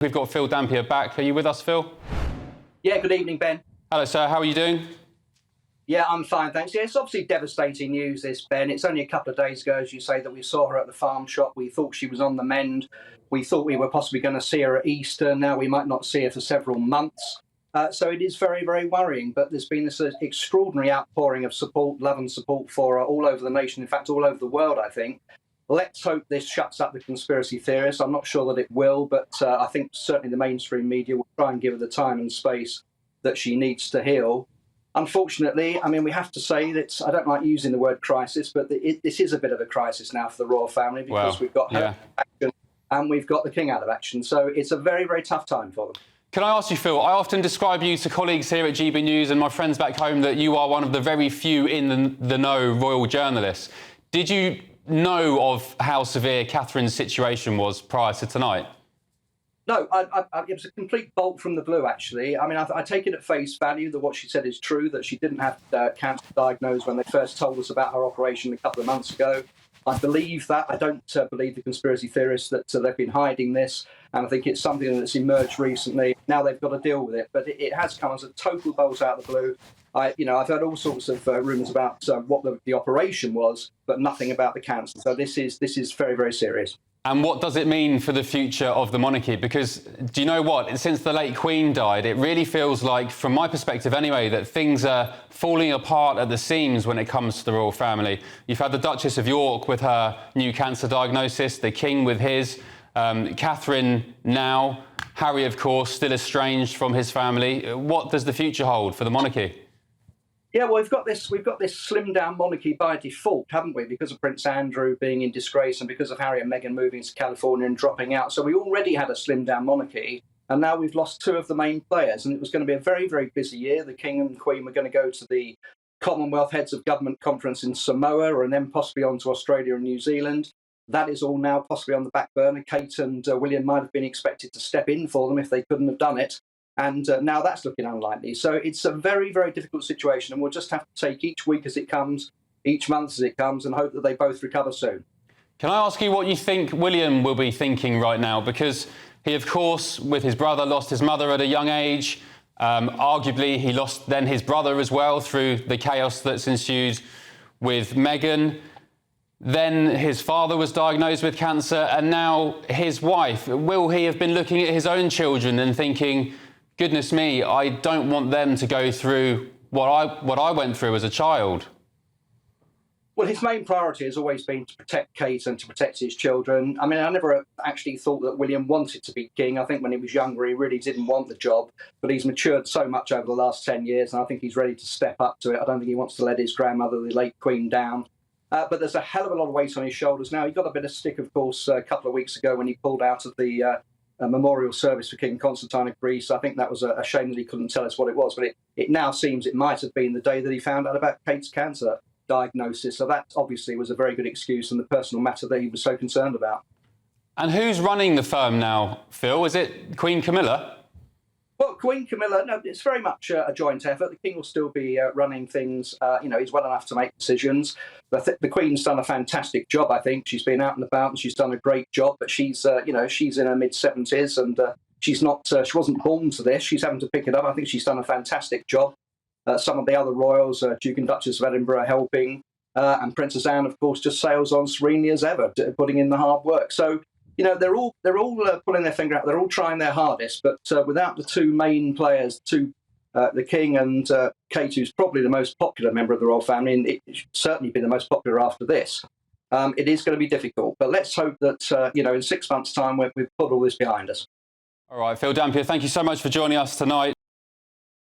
We've got Phil Dampier back. Are you with us, Phil? Yeah, good evening, Ben. Hello, sir. How are you doing? Yeah, I'm fine, thanks. Yeah, it's obviously devastating news, this, Ben. It's only a couple of days ago, as you say, that we saw her at the farm shop. We thought she was on the mend. We thought we were possibly going to see her at Easter. Now we might not see her for several months. So it is very, very worrying. But there's been this extraordinary outpouring of support, love and support for her all over the nation, in fact, all over the world, I think. Let's hope this shuts up the conspiracy theorists. I'm not sure that it will, but I think certainly the mainstream media will try and give her the time and space that she needs to heal. Unfortunately, I mean, we have to say that I don't like using the word crisis, but this is a bit of a crisis now for the royal family because we've got her out of action and we've got the king out of action. So it's a very, very tough time for them. Can I ask you, Phil, I often describe you to colleagues here at GB News and my friends back home that you are one of the very few in the know royal journalists. Did you know of how severe Catherine's situation was prior to tonight? No, it was a complete bolt from the blue, actually. I mean, I take it at face value that what she said is true, that she didn't have cancer diagnosed when they first told us about her operation a couple of months ago. I believe that. I don't believe the conspiracy theorists that they've been hiding this, and I think it's something that's emerged recently. Now they've got to deal with it, but it has come as a total bolt out of the blue. I've heard all sorts of rumours about what the operation was, but nothing about the cancer. So this is very, very serious. And what does it mean for the future of the monarchy? Because, do you know what? Since the late Queen died, it really feels like, from my perspective anyway, that things are falling apart at the seams when it comes to the royal family. You've had the Duchess of York with her new cancer diagnosis, the King with his, Catherine now, Harry, of course, still estranged from his family. What does the future hold for the monarchy? Yeah, well, we've got this slimmed down monarchy by default, haven't we? Because of Prince Andrew being in disgrace and because of Harry and Meghan moving to California and dropping out. So we already had a slimmed down monarchy, and now we've lost two of the main players. And it was going to be a very, very busy year. The King and Queen were going to go to the Commonwealth Heads of Government Conference in Samoa and then possibly on to Australia and New Zealand. That is all now possibly on the back burner. Kate and William might have been expected to step in for them if they couldn't have done it. And now that's looking unlikely. So it's a very, very difficult situation, and we'll just have to take each week as it comes, each month as it comes, and hope that they both recover soon. Can I ask you what you think William will be thinking right now? Because he, of course, with his brother, lost his mother at a young age. Arguably, he lost then his brother as well through the chaos that's ensued with Meghan. Then his father was diagnosed with cancer, and now his wife. Will he have been looking at his own children and thinking, goodness me, I don't want them to go through what I went through as a child? Well, his main priority has always been to protect Kate and to protect his children. I mean, I never actually thought that William wanted to be king. I think when he was younger, he really didn't want the job, but he's matured so much over the last 10 years, and I think he's ready to step up to it. I don't think he wants to let his grandmother, the late Queen, down. But there's a hell of a lot of weight on his shoulders now. He got a bit of stick, of course, a couple of weeks ago when he pulled out of the memorial service for King Constantine of Greece. I think that was a shame that he couldn't tell us what it was, but it now seems it might have been the day that he found out about Kate's cancer diagnosis. So that obviously was a very good excuse and the personal matter that he was so concerned about. And who's running the firm now, Phil? Is it Queen Camilla? Well, Queen Camilla, no, it's very much a joint effort. The King will still be running things. He's well enough to make decisions. The Queen's done a fantastic job, I think. She's been out and about and she's done a great job. But she's in her mid-70s and she wasn't born to this. She's having to pick it up. I think she's done a fantastic job. Some of the other royals, Duke and Duchess of Edinburgh, helping, and Princess Anne, of course, just sails on serenely as ever, putting in the hard work. So, they're all pulling their finger out. They're all trying their hardest, but without the two main players, the King and Kate, who's probably the most popular member of the royal family, and it should certainly be the most popular after this, it is going to be difficult. But let's hope that, in 6 months' time, we've put all this behind us. All right, Phil Dampier, thank you so much for joining us tonight.